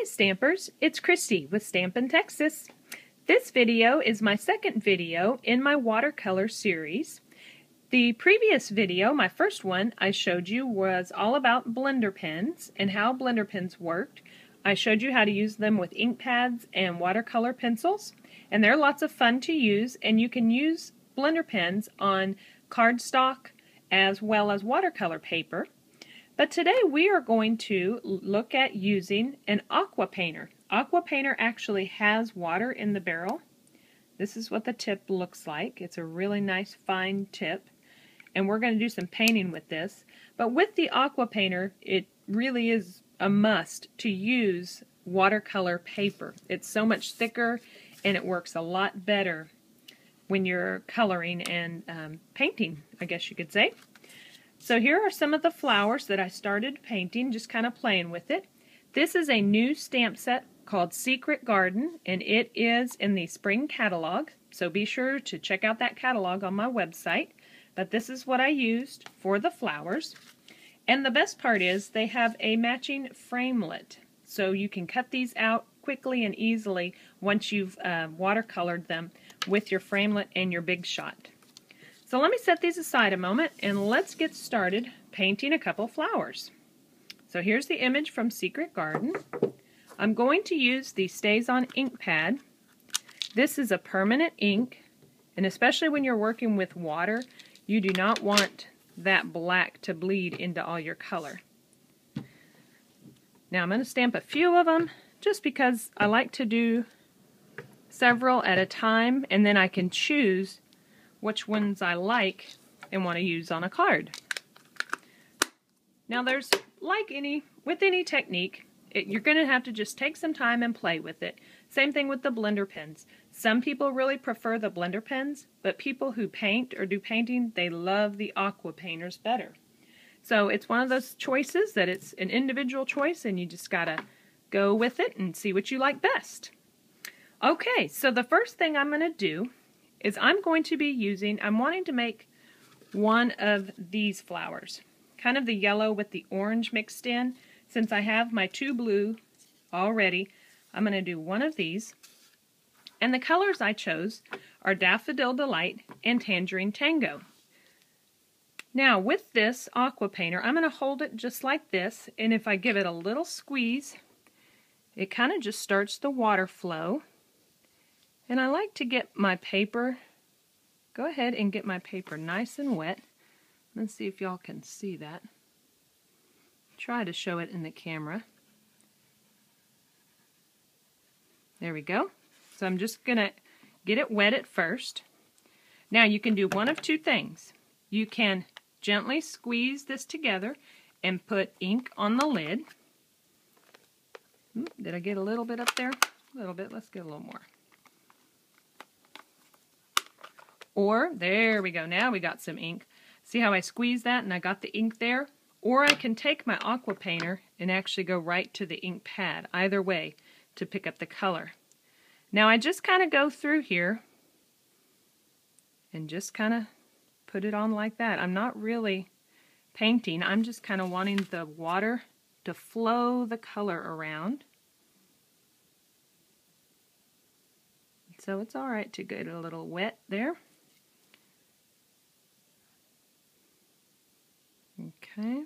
Hi Stampers, it's Christy with Stampin' Texas. This video is my second video in my watercolor series. The previous video, my first one, I showed you was all about blender pens and how blender pens worked. I showed you how to use them with ink pads and watercolor pencils, and they're lots of fun to use, and you can use blender pens on cardstock as well as watercolor paper. But today we are going to look at using an Aqua Painter. Aqua Painter actually has water in the barrel. This is what the tip looks like. It's a really nice fine tip. And we're going to do some painting with this. But with the Aqua Painter, it really is a must to use watercolor paper. It's so much thicker and it works a lot better when you're coloring and painting, I guess you could say. So here are some of the flowers that I started painting, just kind of playing with it. This is a new stamp set called Secret Garden, and it is in the spring catalog, so be sure to check out that catalog on my website. But this is what I used for the flowers. And the best part is they have a matching framelit, so you can cut these out quickly and easily once you've watercolored them with your framelit and your Big Shot. So let me set these aside a moment and let's get started painting a couple flowers. So here's the image from Secret Garden. I'm going to use the Stays On ink pad. This is a permanent ink, and especially when you're working with water, you do not want that black to bleed into all your color. Now I'm going to stamp a few of them just because I like to do several at a time, and then I can choose which ones I like and want to use on a card. Now there's, with any technique, you're going to have to just take some time and play with it. Same thing with the blender pens. Some people really prefer the blender pens, but people who paint or do painting, they love the Aqua Painters better. So it's one of those choices that it's an individual choice and you just gotta go with it and see what you like best. Okay, so the first thing I'm going to do is I'm wanting to make one of these flowers. Kind of the yellow with the orange mixed in. Since I have my two blue already, I'm going to do one of these. And the colors I chose are Daffodil Delight and Tangerine Tango. Now with this Aqua Painter, I'm going to hold it just like this, and if I give it a little squeeze, it kind of just starts the water flow. And I like to get my paper, go ahead and get my paper nice and wet. Let's see if y'all can see that. Try to show it in the camera. There we go. So I'm just going to get it wet at first. Now you can do one of two things. You can gently squeeze this together and put ink on the lid. Did I get a little bit up there? A little bit. Let's get a little more. Or, there we go, now we got some ink. See how I squeezed that and I got the ink there? Or I can take my Aqua Painter and actually go right to the ink pad, either way, to pick up the color. Now I just kind of go through here and just kind of put it on like that. I'm not really painting, I'm just kind of wanting the water to flow the color around. So it's alright to get a little wet there. Okay.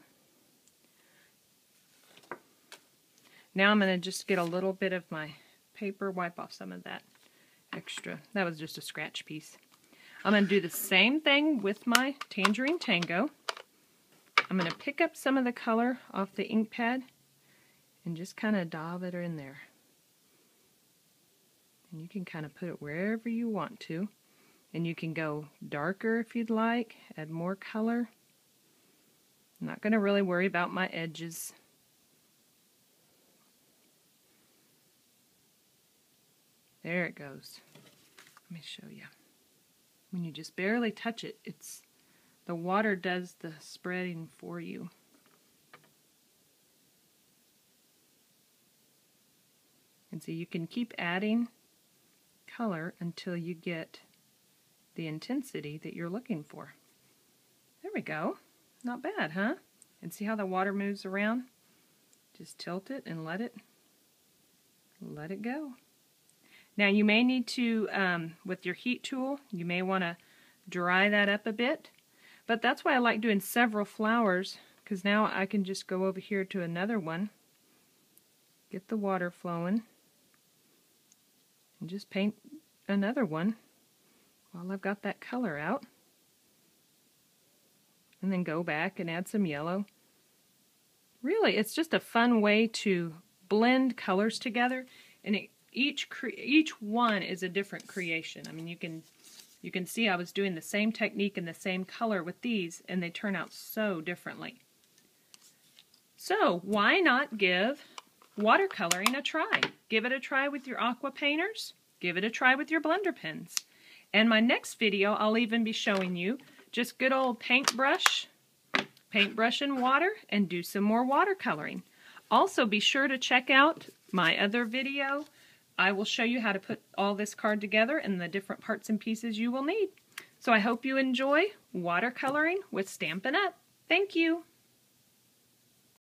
Now I'm going to just get a little bit of my paper, wipe off some of that extra. That was just a scratch piece. I'm going to do the same thing with my Tangerine Tango. I'm going to pick up some of the color off the ink pad and just kind of daub it in there. And you can kind of put it wherever you want to. And you can go darker if you'd like, add more color. I'm not going to really worry about my edges. There it goes. Let me show you. When you just barely touch it, the water does the spreading for you. And so you can keep adding color until you get the intensity that you're looking for. There we go. Not bad, huh? And see how the water moves around? Just tilt it and let it let it go. Now you may need to, with your heat tool, you may want to dry that up a bit. But that's why I like doing several flowers, because now I can just go over here to another one, get the water flowing, and just paint another one while I've got that color out. And then go back and add some yellow. Really, it's just a fun way to blend colors together, and each one is a different creation. I mean, you can see I was doing the same technique and the same color with these, and they turn out so differently. So why not give watercoloring a try? Give it a try with your Aqua Painters. Give it a try with your blender pens. And my next video, I'll even be showing you just good old paintbrush and water, and do some more watercoloring. Also, be sure to check out my other video. I will show you how to put all this card together and the different parts and pieces you will need. So I hope you enjoy watercoloring with Stampin' Up! Thank you!